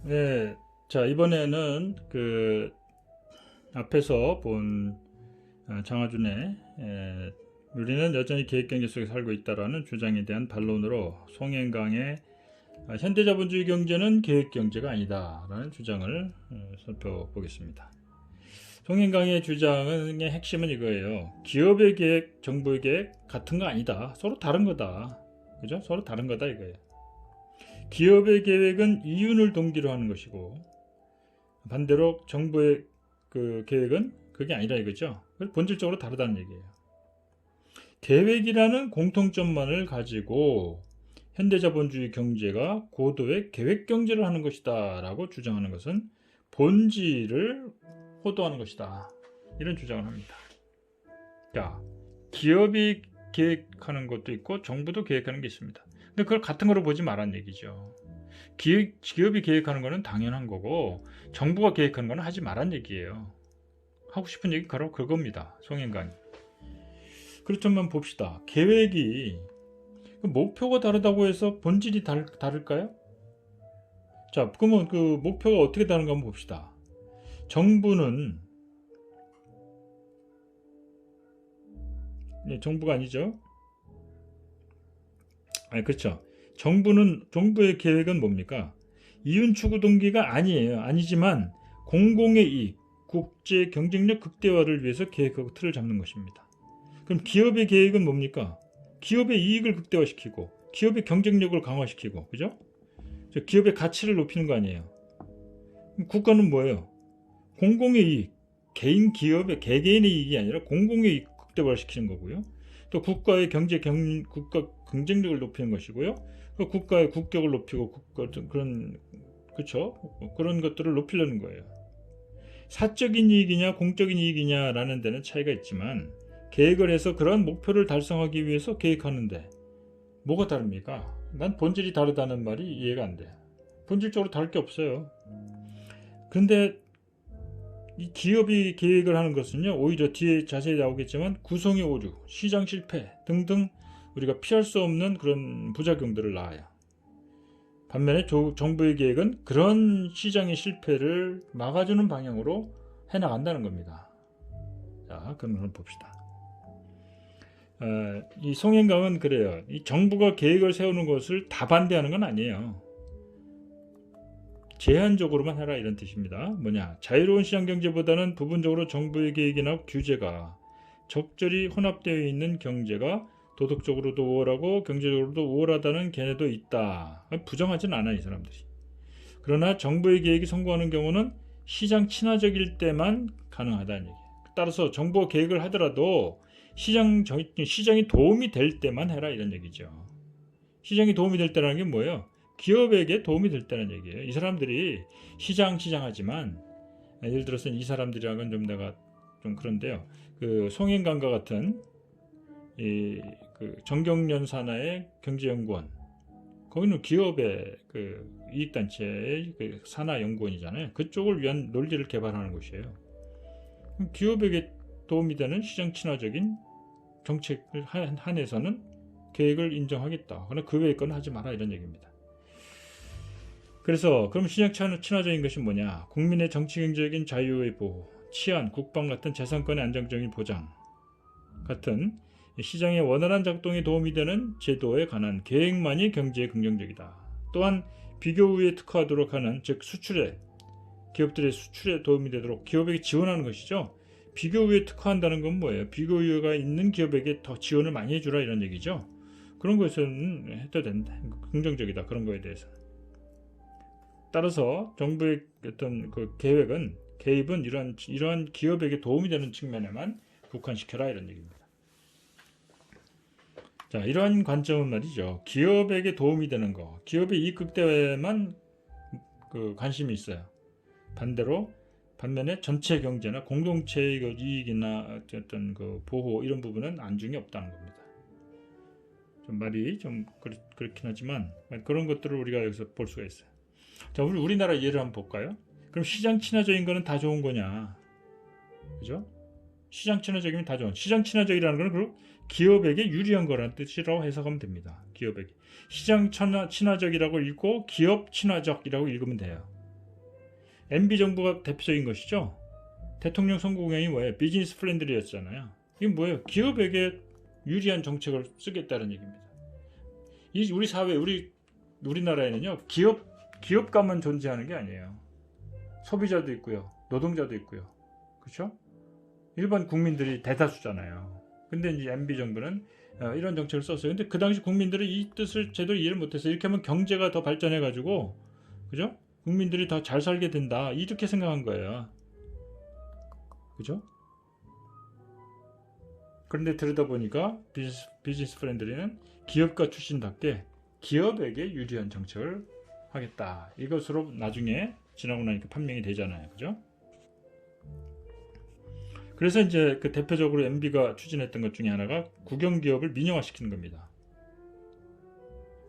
네, 자 이번에는 그 앞에서 본 장하준의 우리는 여전히 계획경제 속에 살고 있다라는 주장에 대한 반론으로 송행강의 현대자본주의 경제는 계획경제가 아니다라는 주장을 살펴보겠습니다. 송행강의 주장의 핵심은 이거예요. 기업의 계획, 정부의 계획 같은 거 아니다. 서로 다른 거다. 그죠? 서로 다른 거다 이거예요. 기업의 계획은 이윤을 동기로 하는 것이고 반대로 정부의 그 계획은 그게 아니라 이거죠. 본질적으로 다르다는 얘기예요. 계획이라는 공통점만을 가지고 현대자본주의 경제가 고도의 계획 경제를 하는 것이다 라고 주장하는 것은 본질을 호도하는 것이다, 이런 주장을 합니다. 자, 기업이 계획하는 것도 있고 정부도 계획하는 게 있습니다. 근데 그걸 같은 거로 보지 말란 얘기죠. 기업이 계획하는 거는 당연한 거고 정부가 계획하는 거는 하지 말란 얘기예요. 하고 싶은 얘기 바로 그겁니다. 송행강이. 그렇지만 봅시다. 계획이 목표가 다르다고 해서 본질이 다를까요? 자, 그러면 그 목표가 어떻게 다른가 한번 봅시다. 정부는 정부가 아니죠. 그렇죠. 정부의 계획은 뭡니까? 이윤 추구 동기가 아니에요. 아니지만 공공의 이익, 국제 경쟁력 극대화를 위해서 계획하고 틀을 잡는 것입니다. 그럼 기업의 계획은 뭡니까? 기업의 이익을 극대화시키고 기업의 경쟁력을 강화시키고, 그죠? 기업의 가치를 높이는 거 아니에요. 국가는 뭐예요? 공공의 이익, 개개인의 이익이 아니라 공공의 이익 극대화를 시키는 거고요. 또 국가 경쟁력을 높이는 것이고요. 국가의 국격을 높이고 그런 것들을 높이려는 거예요. 사적인 이익이냐 공적인 이익이냐라는 데는 차이가 있지만 계획을 해서 그런 목표를 달성하기 위해서 계획하는데 뭐가 다릅니까? 난 본질이 다르다는 말이 이해가 안 돼. 본질적으로 다를 게 없어요. 그런데 이 기업이 계획을 하는 것은요, 오히려 뒤에 자세히 나오겠지만 구성의 오류, 시장 실패 등등 우리가 피할 수 없는 그런 부작용들을 낳아요. 반면에 정부의 계획은 그런 시장의 실패를 막아주는 방향으로 해나간다는 겁니다. 자, 그럼 한번 봅시다. 이 송행강은 그래요. 이 정부가 계획을 세우는 것을 다 반대하는 건 아니에요. 제한적으로만 해라, 이런 뜻입니다. 뭐냐? 자유로운 시장 경제보다는 부분적으로 정부의 계획이나 규제가 적절히 혼합되어 있는 경제가 도덕적으로도 우월하고 경제적으로도 우월하다는 견해도 있다. 부정하진 않아, 이 사람들이. 그러나 정부의 계획이 성공하는 경우는 시장 친화적일 때만 가능하다는 얘기예요. 따라서 정부가 계획을 하더라도 시장이 도움이 될 때만 해라, 이런 얘기죠. 시장이 도움이 될 때라는 게 뭐예요? 기업에게 도움이 될 때는 얘기예요. 이 사람들이 시장하지만, 예를 들어서 이 사람들이랑은 좀 내가 좀 그런데요. 그 송행강과 같은 그 정경련 산하의 경제연구원, 거기는 기업의 그 이익단체의 그 산하연구원이잖아요. 그쪽을 위한 논리를 개발하는 곳이에요. 기업에게 도움이 되는 시장 친화적인 정책을 한해서는 계획을 인정하겠다. 그러나 그 외의 건 하지 마라, 이런 얘기입니다. 그래서 그럼 시장 친화적인 것이 뭐냐? 국민의 정치 경제적인 자유의 보호, 치안, 국방 같은 재산권의 안정적인 보장 같은 시장의 원활한 작동에 도움이 되는 제도에 관한 계획만이 경제에 긍정적이다. 또한 비교 우위에 특화하도록 하는, 즉 기업들의 수출에 도움이 되도록 기업에게 지원하는 것이죠. 비교 우위에 특화한다는 건 뭐예요? 비교 우위가 있는 기업에게 더 지원을 많이 해주라, 이런 얘기죠. 그런 것은 해도 된다. 긍정적이다. 그런 거에 대해서. 따라서 정부의 어떤 그 개입은 이러한 기업에게 도움이 되는 측면에만 국한시켜라, 이런 얘기입니다. 자, 이러한 관점은 말이죠. 기업에게 도움이 되는 거, 기업의 이익 극대화에만 그 관심이 있어요. 반면에 전체 경제나 공동체의 이익이나 어떤 그 보호, 이런 부분은 안중에 없다는 겁니다. 좀 말이 좀 그렇긴 하지만 그런 것들을 우리가 여기서 볼 수가 있어요. 자, 우리나라 예를 한번 볼까요? 그럼 시장 친화적인 거는 다 좋은 거냐? 그죠? 시장 친화적이면 다 좋은. 시장 친화적이라는 거는 그럼 기업에게 유리한 거라는 뜻이라고 해석하면 됩니다. 기업에게. 시장 친화적이라고 읽고 기업 친화적이라고 읽으면 돼요. MB 정부가 대표적인 것이죠. 대통령 선거 공약이 뭐예요? 비즈니스 프렌들리였잖아요. 이게 뭐예요? 기업에게 유리한 정책을 쓰겠다는 얘기입니다. 우리 사회, 우리나라에는요, 기업가만 존재하는 게 아니에요. 소비자도 있고요, 노동자도 있고요, 그렇죠? 일반 국민들이 대다수잖아요. 근데 이제 MB 정부는 이런 정책을 썼어요. 근데 그 당시 국민들은 이 뜻을 제대로 이해를 못했어요. 이렇게 하면 경제가 더 발전해가지고, 그죠? 국민들이 더 잘 살게 된다. 이렇게 생각한 거예요. 그죠? 그런데 들여다보니까 비즈니스 프렌들리는 기업가 출신답게 기업에게 유리한 정책을 하겠다. 이것으로 나중에 지나고 나니까 판명이 되잖아요. 그죠? 그래서 이제 그 대표적으로 MB가 추진했던 것 중에 하나가 국영기업을 민영화시키는 겁니다.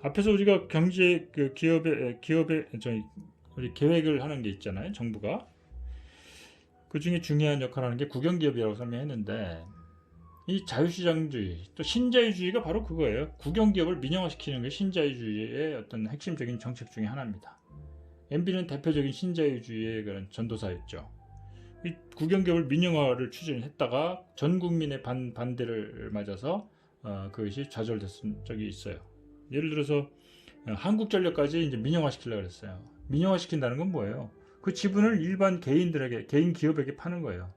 앞에서 우리가 경제 그 기업의 우리 계획을 하는 게 있잖아요. 정부가. 그 중에 중요한 역할을 하는 게 국영기업이라고 설명했는데, 이 자유시장주의 또 신자유주의가 바로 그거예요. 국영기업을 민영화시키는 게 신자유주의의 어떤 핵심적인 정책 중에 하나입니다. MB는 대표적인 신자유주의의 그런 전도사였죠. 이 국영기업을 민영화를 추진했다가 전 국민의 반대를 맞아서 그것이 좌절됐던 적이 있어요. 예를 들어서 한국전력까지 이제 민영화시키려고 했어요. 민영화시킨다는 건 뭐예요? 그 지분을 일반 개인들에게, 개인 기업에게 파는 거예요.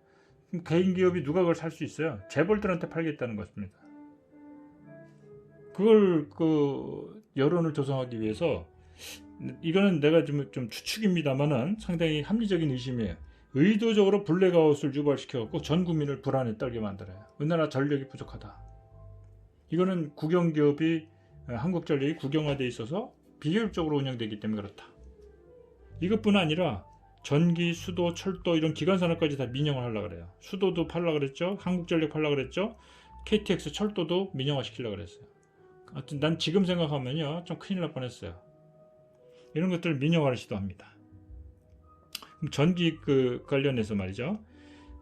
그럼 개인 기업이 누가 그걸 살 수 있어요? 재벌들한테 팔겠다는 것입니다. 그걸 그 여론을 조성하기 위해서, 이거는 내가 좀 추측입니다만은 상당히 합리적인 의심이에요. 의도적으로 블랙아웃을 유발시켜갖고 전 국민을 불안에 떨게 만들어요. 우리나라 전력이 부족하다. 이거는 국영기업이, 한국전력이 국영화되어 있어서 비효율적으로 운영되기 때문에 그렇다. 이것뿐 아니라 전기, 수도, 철도 이런 기관산업까지 다 민영화 하려고 그래요. 수도도 팔려고 그랬죠. 한국전력 팔려고 그랬죠. KTX 철도도 민영화 시키려고 그랬어요. 하여튼 난 지금 생각하면요, 좀 큰일 날 뻔했어요. 이런 것들을 민영화를 시도합니다. 전기 그 관련해서 말이죠.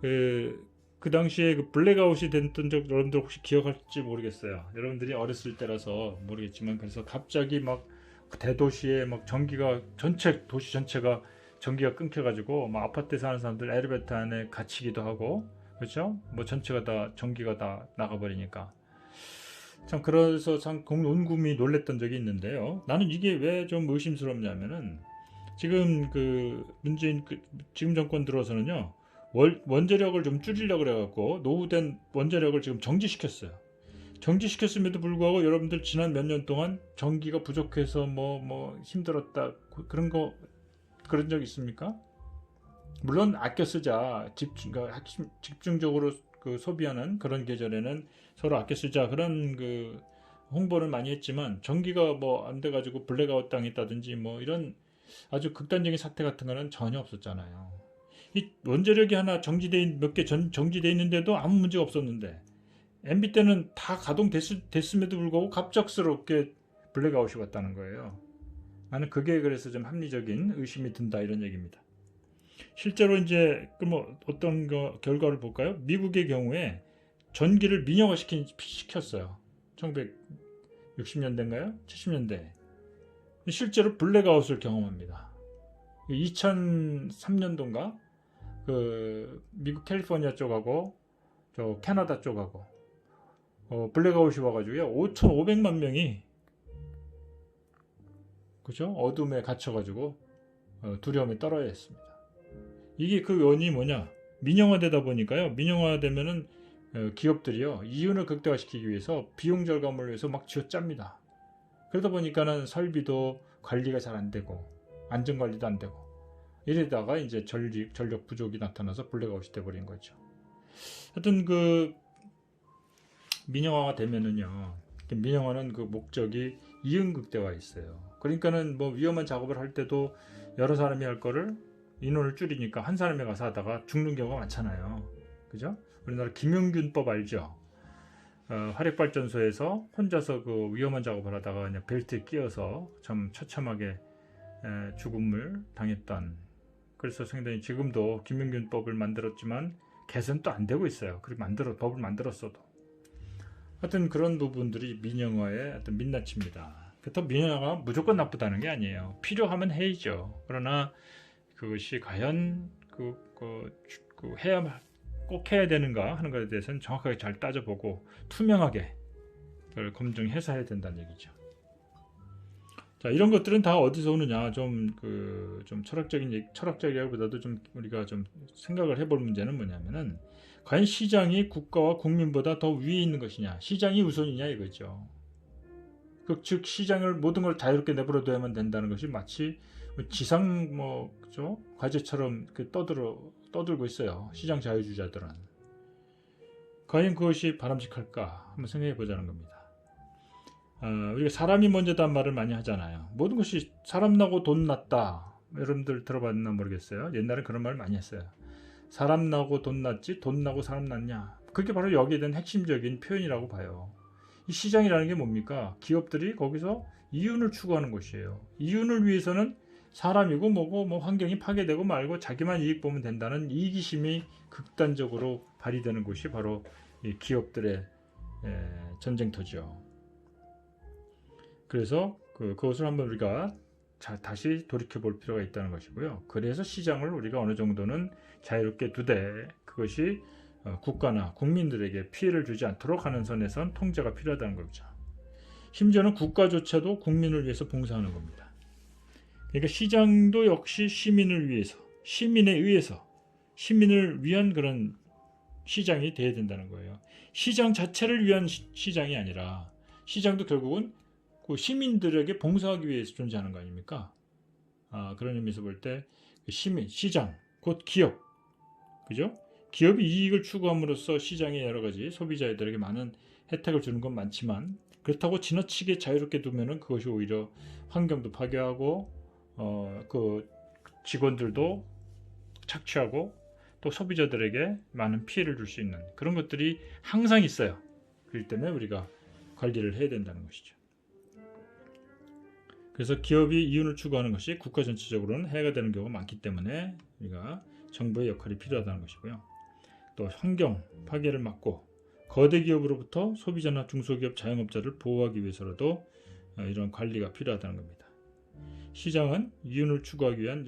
그 당시에 그 블랙아웃이 됐던 적 여러분들 혹시 기억할지 모르겠어요. 여러분들이 어렸을 때라서 모르겠지만, 그래서 갑자기 막 대도시에 막 전기가 도시 전체가 전기가 끊겨가지고 막 아파트에 사는 사람들 엘리베이터 안에 갇히기도 하고, 그렇죠? 뭐 전체가 다 전기가 다 나가버리니까 참, 그래서 참 온 국민이 놀랬던 적이 있는데요. 나는 이게 왜 좀 의심스럽냐면은, 지금 그 문재인 지금 정권 들어서는요, 원자력을 좀 줄이려고 그래갖고 노후된 원자력을 지금 정지시켰어요. 정지시켰음에도 불구하고 여러분들 지난 몇 년 동안 전기가 부족해서 뭐 힘들었다, 그런 적 있습니까? 물론 아껴 쓰자, 집중적으로 그 소비하는 그런 계절에는 서로 아껴 쓰자, 그런 그 홍보를 많이 했지만, 전기가 뭐 안 돼가지고 블랙아웃 당했다든지 뭐 이런 아주 극단적인 사태 같은 거는 전혀 없었잖아요. 이 원자력이 하나 몇 개 정지돼 있는데도 아무 문제가 없었는데, MB 때는 다 가동됐음에도 불구하고 갑작스럽게 블랙아웃이 왔다는 거예요. 나는 그게 그래서 좀 합리적인 의심이 든다, 이런 얘기입니다. 실제로 이제 뭐 어떤 결과를 볼까요? 미국의 경우에 전기를 민영화 시켰어요. 1960년대인가요? 70년대. 실제로 블랙아웃을 경험합니다. 2003년도인가 그 미국 캘리포니아 쪽하고 저 캐나다 쪽하고 블랙아웃이 와가지고요, 5,500만 명이, 그죠? 어둠에 갇혀가지고 두려움에 떨어야 했습니다. 이게 그 원인이 뭐냐? 민영화되다 보니까요. 민영화되면은 기업들이요, 이윤을 극대화시키기 위해서 비용 절감을 위해서 막 쥐어짭니다. 그러다 보니까는 설비도 관리가 잘 안 되고 안전관리도 안 되고, 이러다가 이제 전력 부족이 나타나서 블랙아웃이 돼버린 거죠. 하여튼 그 민영화가 되면은요, 민영화는 그 목적이 이윤 극대화에 있어요. 그러니까는 뭐 위험한 작업을 할 때도 여러 사람이 할 거를 인원을 줄이니까 한 사람이 가서 하다가 죽는 경우가 많잖아요. 그죠? 우리나라 김용균법 알죠? 화력발전소에서 혼자서 그 위험한 작업을 하다가 그냥 벨트에 끼어서 참 처참하게 죽음을 당했던, 그래서 상당히 지금도 김용균법을 만들었지만 개선도 안 되고 있어요. 그리고 법을 만들었어도. 하여튼 그런 부분들이 민영화의 어떤 민낯입니다. 그렇다고 민영화가 무조건 나쁘다는 게 아니에요. 필요하면 해야죠. 그러나 그것이 과연 꼭 해야 되는가 하는 것에 대해서는 정확하게 잘 따져보고 투명하게 그걸 검증해서 해야 된다는 얘기죠. 자, 이런 것들은 다 어디서 오느냐? 좀 철학적이라기보다도 좀 우리가 좀 생각을 해볼 문제는 뭐냐면은 과연 시장이 국가와 국민보다 더 위에 있는 것이냐? 시장이 우선이냐 이거죠. 즉 시장을 모든 걸 자유롭게 내버려둬야만 된다는 것이 마치 지상 그죠? 과제처럼 떠들고 있어요. 시장 자유주의자들은. 과연 그것이 바람직할까? 한번 생각해 보자는 겁니다. 우리가 사람이 먼저단 말을 많이 하잖아요. 모든 것이 사람 나고 돈 났다. 여러분들 들어봤나 모르겠어요. 옛날에 그런 말 많이 했어요. 사람 나고 돈 났지 돈 나고 사람 났냐. 그게 바로 여기에 대한 핵심적인 표현이라고 봐요. 이 시장이라는 게 뭡니까? 기업들이 거기서 이윤을 추구하는 것이에요. 이윤을 위해서는 사람이고 뭐고 환경이 파괴되고 말고 자기만 이익 보면 된다는 이기심이 극단적으로 발휘되는 곳이 바로 이 기업들의 전쟁터죠. 그래서 그것을 한번 우리가 다시 돌이켜 볼 필요가 있다는 것이고요. 그래서 시장을 우리가 어느 정도는 자유롭게 두되 그것이 국가나 국민들에게 피해를 주지 않도록 하는 선에선 통제가 필요하다는 거죠. 심지어는 국가조차도 국민을 위해서 봉사하는 겁니다. 그러니까 시장도 역시 시민을 위해서, 시민에 의해서, 시민을 위한 그런 시장이 돼야 된다는 거예요. 시장 자체를 위한 시장이 아니라 시장도 결국은 그 시민들에게 봉사하기 위해서 존재하는 거 아닙니까? 그런 의미에서 볼 때 시민, 시장, 곧 기업, 그죠? 기업이 이익을 추구함으로써 시장의 여러 가지 소비자들에게 많은 혜택을 주는 건 많지만 그렇다고 지나치게 자유롭게 두면은 그것이 오히려 환경도 파괴하고 그 직원들도 착취하고 또 소비자들에게 많은 피해를 줄 수 있는 그런 것들이 항상 있어요. 그렇기 때문에 우리가 관리를 해야 된다는 것이죠. 그래서 기업이 이윤을 추구하는 것이 국가 전체적으로는 해가 되는 경우가 많기 때문에 우리가 정부의 역할이 필요하다는 것이고요. 또 환경 파괴를 막고 거대 기업으로부터 소비자나 중소기업 자영업자를 보호하기 위해서라도 이런 관리가 필요하다는 겁니다. 시장은 이윤을 추구하기 위한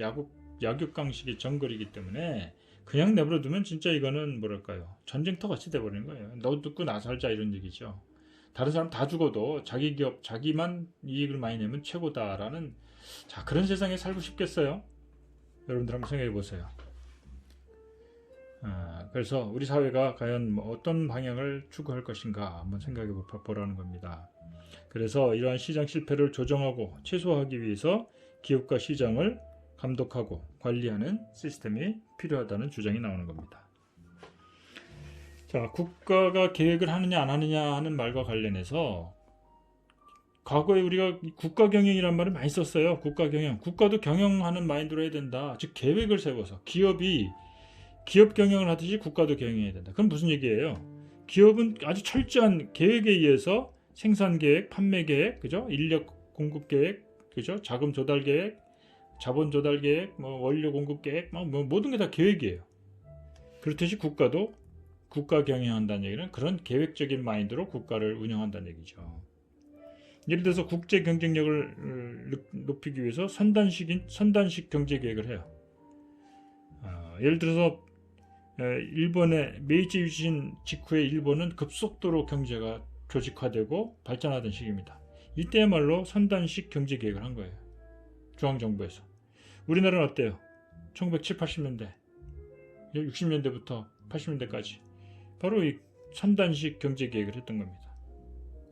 약육강식의 정글이기 때문에 그냥 내버려두면 진짜 이거는 뭐랄까요, 전쟁터 같이 돼버리는 거예요. 너 죽고 나 살자 이런 얘기죠. 다른 사람 다 죽어도 자기 기업 자기만 이익을 많이 내면 최고다라는 그런 세상에 살고 싶겠어요? 여러분들 한번 생각해 보세요. 그래서 우리 사회가 과연 어떤 방향을 추구할 것인가 한번 생각해 보라는 겁니다. 그래서 이러한 시장 실패를 조정하고 최소화하기 위해서 기업과 시장을 감독하고 관리하는 시스템이 필요하다는 주장이 나오는 겁니다. 자, 국가가 계획을 하느냐 안 하느냐 하는 말과 관련해서 과거에 우리가 국가 경영이란 말을 많이 썼어요. 국가 경영. 국가도 경영하는 마인드로 해야 된다. 즉 계획을 세워서 기업이 기업 경영을 하듯이 국가도 경영해야 된다. 그럼 무슨 얘기예요? 기업은 아주 철저한 계획에 의해서 생산 계획, 판매 계획, 그죠? 인력 공급 계획, 그죠? 자금 조달 계획, 자본 조달 계획, 원료 공급 계획, 모든 게 다 계획이에요. 그렇듯이 국가도 국가 경영한다는 얘기는 그런 계획적인 마인드로 국가를 운영한다는 얘기죠. 예를 들어서 국제 경쟁력을 높이기 위해서 선단식 경제 계획을 해요. 예를 들어서 일본의 메이지 유신 직후에 일본은 급속도로 경제가 조직화되고 발전하던 시기입니다. 이때야말로 선단식 경제 계획을 한 거예요. 중앙정부에서. 우리나라는 어때요? 1970, 80년대, 60년대부터 80년대까지 바로 이 선단식 경제 계획을 했던 겁니다.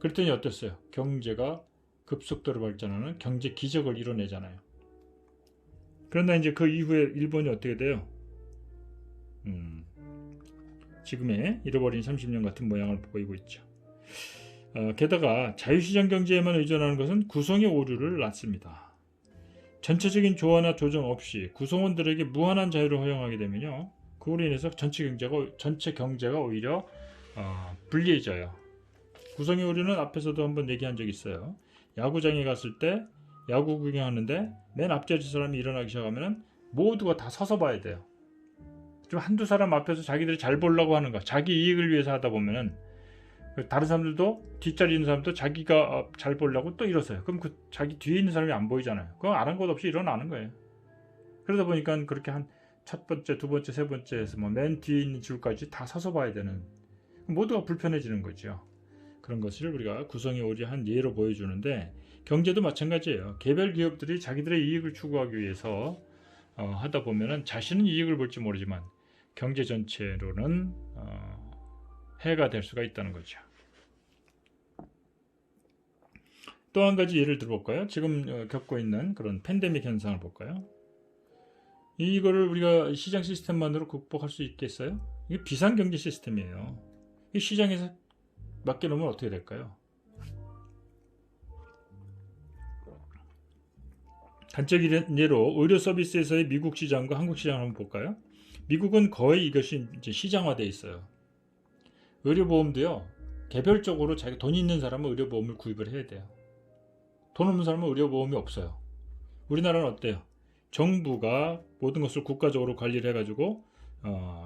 그랬더니 어땠어요? 경제가 급속도로 발전하는 경제 기적을 이뤄내잖아요. 그러나 이제 그 이후에 일본이 어떻게 돼요? 지금의 잃어버린 30년 같은 모양을 보이고 있죠. 게다가 자유시장 경제에만 의존하는 것은 구성의 오류를 낳습니다. 전체적인 조화나 조정 없이 구성원들에게 무한한 자유를 허용하게 되면요, 그로 인해서 전체 경제가 오히려 불리해져요. 구성의 오류는 앞에서도 한번 얘기한 적이 있어요. 야구장에 갔을 때 야구 구경하는데 맨 앞자리 사람이 일어나기 시작하면 모두가 다 서서 봐야 돼요. 좀 한두 사람 앞에서 자기들이 잘 보려고 하는 거, 자기 이익을 위해서 하다 보면은 다른 사람들도, 뒷자리 있는 사람도 자기가 잘 보려고 또 일어서요. 그럼 그 자기 뒤에 있는 사람이 안 보이잖아요. 그건 아는 것 없이 일어나는 거예요. 그러다 보니까 그렇게 한 첫 번째, 두 번째, 세 번째에서 뭐 맨 뒤에 있는 줄까지 다 서서 봐야 되는, 모두가 불편해지는 거죠. 그런 것을 우리가 구성이 오리한 예로 보여주는데, 경제도 마찬가지예요. 개별 기업들이 자기들의 이익을 추구하기 위해서 하다 보면은 자신은 이익을 볼지 모르지만 경제 전체로는 해가 될 수가 있다는 거죠. 또 한 가지 예를 들어볼까요? 지금 겪고 있는 그런 팬데믹 현상을 볼까요? 이거를 우리가 시장 시스템만으로 극복할 수 있겠어요? 이게 비상경제 시스템이에요. 이 시장에서 맡겨놓으면 어떻게 될까요? 단적인 예로 의료 서비스에서의 미국 시장과 한국 시장을 한번 볼까요? 미국은 거의 이것이 이제 시장화되어 있어요. 의료보험도요, 개별적으로 자기 돈 있는 사람은 의료보험을 구입을 해야 돼요. 돈 없는 사람은 의료보험이 없어요. 우리나라는 어때요? 정부가 모든 것을 국가적으로 관리를 해가지고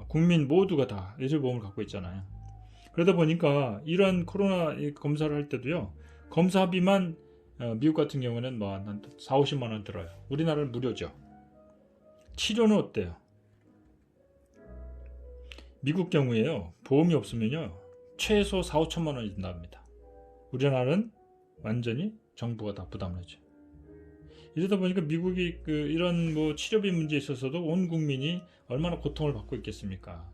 국민 모두가 다 의료보험을 갖고 있잖아요. 그러다 보니까 이런 코로나 검사를 할 때도요, 검사비만 미국 같은 경우는 뭐 한 4, 50만 원 들어요. 우리나라는 무료죠. 치료는 어때요? 미국 경우에요, 보험이 없으면요 최소 4, 5천만 원이 든답니다. 우리나라는 완전히 정부가 다 부담을 하죠. 이러다 보니까 미국이 이런 뭐 치료비 문제에 있어서도 온 국민이 얼마나 고통을 받고 있겠습니까?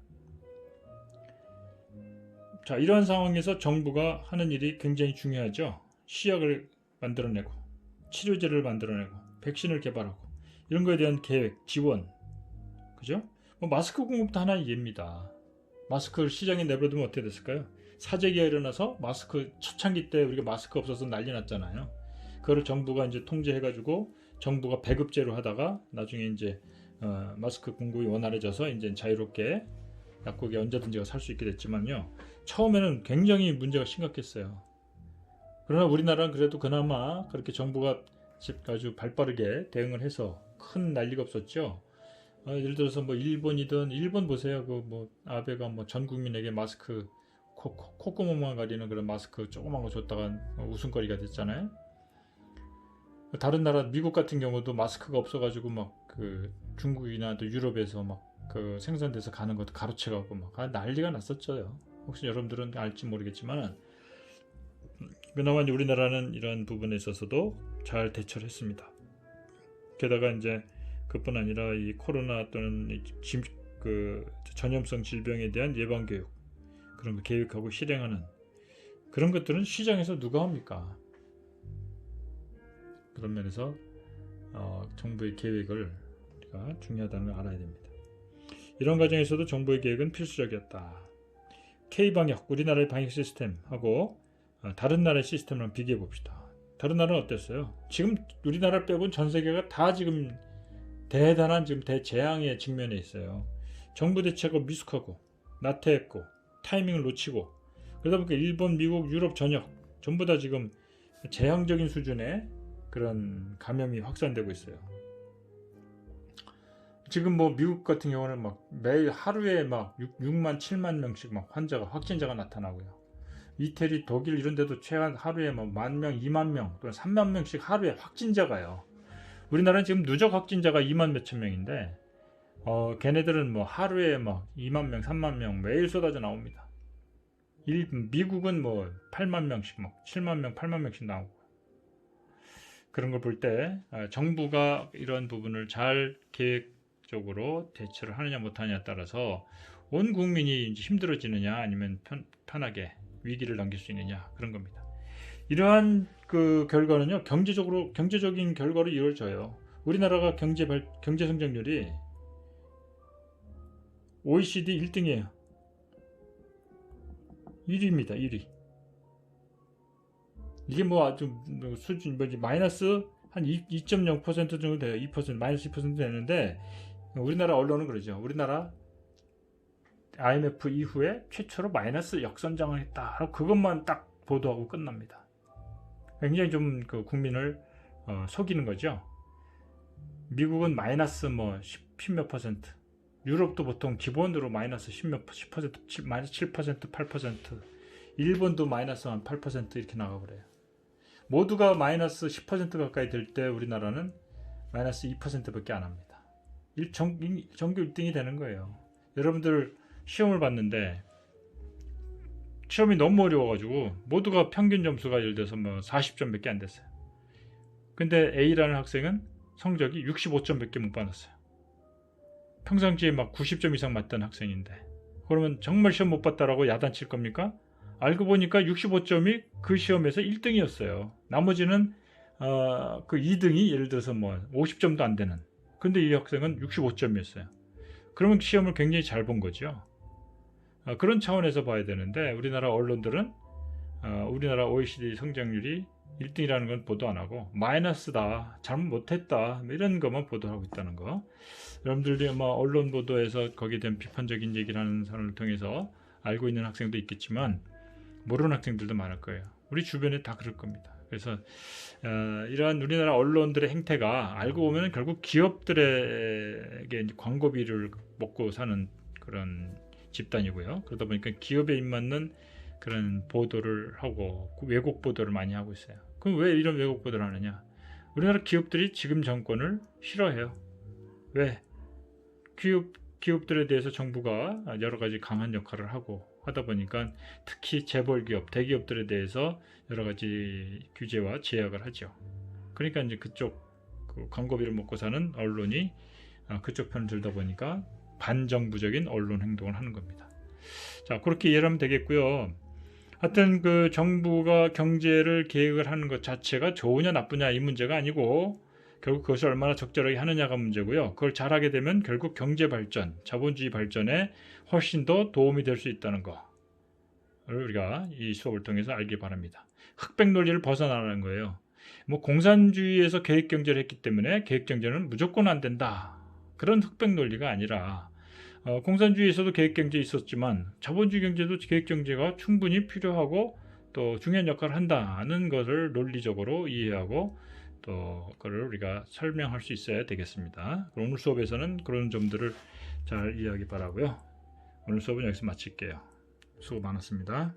자, 이러한 상황에서 정부가 하는 일이 굉장히 중요하죠. 시약을 만들어내고, 치료제를 만들어내고, 백신을 개발하고, 이런 거에 대한 계획, 지원, 그죠? 뭐 마스크 공급도 하나의 예입니다. 마스크를 시장에 내버려두면 어떻게 됐을까요? 사재기가 일어나서 마스크 초창기 때 우리가 마스크 없어서 난리 났잖아요. 그거를 정부가 이제 통제해가지고 정부가 배급제로 하다가 나중에 이제 마스크 공급이 원활해져서 이제 자유롭게 약국에 언제든지 살 수 있게 됐지만요. 처음에는 굉장히 문제가 심각했어요. 그러나 우리나라는 그래도 그나마 그렇게 정부가 아주 발빠르게 대응을 해서 큰 난리가 없었죠. 예를 들어서 뭐 일본이든, 일본 보세요. 그 뭐 아베가 뭐 전 국민에게 마스크 콧구멍만 가리는 그런 마스크 조그만 거 줬다가 웃음거리가 됐잖아요. 다른 나라 미국 같은 경우도 마스크가 없어가지고 막 그 중국이나 또 유럽에서 막 그 생산돼서 가는 것도 가로채가고 막 난리가 났었죠. 혹시 여러분들은 알지 모르겠지만 그나마 이제 우리나라는 이런 부분에 있어서도 잘 대처를 했습니다. 게다가 이제 그뿐 아니라 이 코로나 또는 그 전염성 질병에 대한 예방 교육, 그런 거 계획하고 실행하는 그런 것들은 시장에서 누가 합니까? 그런 면에서 정부의 계획을 우리가 중요하다는 걸 알아야 됩니다. 이런 과정에서도 정부의 계획은 필수적이었다. K방역, 우리나라의 방역 시스템하고 다른 나라의 시스템을 비교해 봅시다. 다른 나라는 어땠어요? 지금 우리나라 빼고는 전 세계가 다 지금 대단한 지금 대재앙의 직면에 있어요. 정부 대책이 미숙하고 나태했고 타이밍을 놓치고, 그러다 보니까 일본, 미국, 유럽 전역 전부 다 지금 재앙적인 수준의 그런 감염이 확산되고 있어요. 지금 뭐 미국 같은 경우는 막 매일 하루에 막 6만, 7만 명씩 막 확진자가 나타나고요. 이태리, 독일 이런 데도 최한 하루에 뭐 10,000명, 2만 명 또는 3만 명씩 하루에 확진자가요. 우리나라는 지금 누적 확진자가 2만 몇천 명인데 걔네들은 뭐 하루에 막 2만 명, 3만 명 매일 쏟아져 나옵니다. 미국은 뭐 8만 명씩 막 7만 명, 8만 명씩 나오고, 그런 걸 볼 때 정부가 이런 부분을 잘 계획적으로 대처를 하느냐 못하느냐에 따라서 온 국민이 이제 힘들어지느냐 아니면 편하게 위기를 넘길 수 있느냐, 그런 겁니다. 이러한 그 결과는요, 경제적인 결과로 이루어져요. 우리나라가 경제 성장률이 OECD 1등이에요. 1위입니다. 1위. 이게 뭐 아주 수준 마이너스 한 2.0% 정도 돼요. 2% 마이너스 2% 되는데 우리나라 언론은 그러죠. 우리나라 IMF 이후에 최초로 마이너스 역선장을 했다. 그것만 딱 보도하고 끝납니다. 굉장히 좀 그 국민을 속이는 거죠. 미국은 마이너스 뭐 10몇 퍼센트, 유럽도 보통 기본으로 마이너스 10%, 마이너스 7%, 8%, 일본도 마이너스 한 8% 이렇게 나가버려요. 모두가 마이너스 10% 가까이 될 때 우리나라는 마이너스 2%밖에 안 합니다. 전교 1등이 되는 거예요. 여러분들 시험을 봤는데 시험이 너무 어려워가지고 모두가 평균 점수가 예를 들어서 뭐 40점 몇 개 안 됐어요. 근데 A라는 학생은 성적이 65점 몇 개 못 받았어요. 평상시에 막 90점 이상 맞던 학생인데, 그러면 정말 시험 못 봤다라고 야단칠 겁니까? 알고 보니까 65점이 그 시험에서 1등이었어요. 나머지는 그 2등이 예를 들어서 뭐 50점도 안 되는. 근데 이 학생은 65점이었어요. 그러면 시험을 굉장히 잘 본 거죠. 그런 차원에서 봐야 되는데, 우리나라 언론들은 우리나라 OECD 성장률이 1등이라는 건 보도 안 하고 마이너스다, 잘못 못했다, 이런 것만 보도하고 있다는 거. 여러분들이 아마 언론 보도에서 거기에 대한 비판적인 얘기를 하는 사람을 통해서 알고 있는 학생도 있겠지만 모르는 학생들도 많을 거예요. 우리 주변에 다 그럴 겁니다. 그래서 이러한 우리나라 언론들의 행태가 알고 보면 결국 기업들에게 광고비를 먹고 사는 그런 집단이고요. 그러다 보니까 기업에 입맞는 그런 보도를 하고 왜곡 보도를 많이 하고 있어요. 그럼 왜 이런 왜곡 보도를 하느냐? 우리나라 기업들이 지금 정권을 싫어해요. 왜? 기업들에 대해서 정부가 여러 가지 강한 역할을 하고 하다 보니까 특히 재벌기업, 대기업들에 대해서 여러 가지 규제와 제약을 하죠. 그러니까 이제 그쪽 광고비를 먹고 사는 언론이 그쪽 편을 들다 보니까 반정부적인 언론 행동을 하는 겁니다. 자, 그렇게 이해를 하면 되겠고요. 하여튼 그 정부가 경제를 계획을 하는 것 자체가 좋으냐 나쁘냐 이 문제가 아니고 결국 그것을 얼마나 적절하게 하느냐가 문제고요. 그걸 잘하게 되면 결국 경제 발전, 자본주의 발전에 훨씬 더 도움이 될 수 있다는 거를 우리가 이 수업을 통해서 알기 바랍니다. 흑백 논리를 벗어나라는 거예요. 뭐 공산주의에서 계획 경제를 했기 때문에 계획 경제는 무조건 안 된다, 그런 흑백 논리가 아니라 공산주의에서도 계획경제 있었지만 자본주의 경제도 계획경제가 충분히 필요하고 또 중요한 역할을 한다는 것을 논리적으로 이해하고 또 그걸 우리가 설명할 수 있어야 되겠습니다. 오늘 수업에서는 그런 점들을 잘 이해하기 바라고요. 오늘 수업은 여기서 마칠게요. 수고 많았습니다.